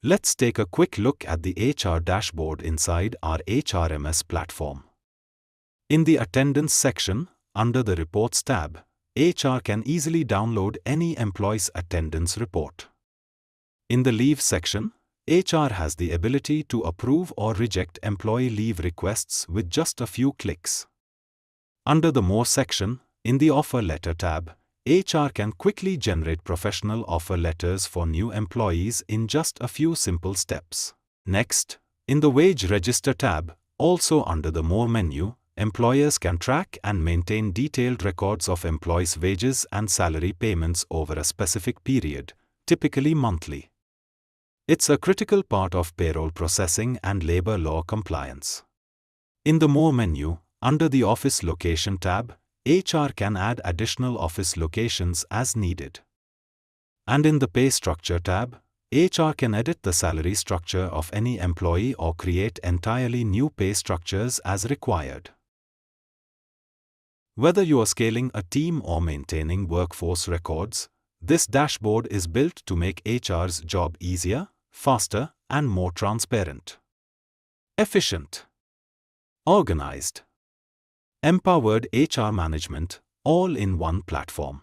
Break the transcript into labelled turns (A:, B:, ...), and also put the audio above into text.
A: Let's take a quick look at the HR dashboard inside our HRMS platform. In the Attendance section, under the Reports tab, HR can easily download any employee's attendance report. In the Leave section, HR has the ability to approve or reject employee leave requests with just a few clicks. Under the More section, in the Offer Letter tab, HR can quickly generate professional offer letters for new employees in just a few simple steps. Next, in the Wage Register tab, also under the More menu, employers can track and maintain detailed records of employees' wages and salary payments over a specific period, typically monthly. It's a critical part of payroll processing and labor law compliance. In the More menu, under the Office Location tab, HR can add additional office locations as needed. And in the Pay Structure tab, HR can edit the salary structure of any employee or create entirely new pay structures as required. Whether you are scaling a team or maintaining workforce records, this dashboard is built to make HR's job easier, faster, and more transparent. Efficient. Organized. Empowered HR management, all in one platform.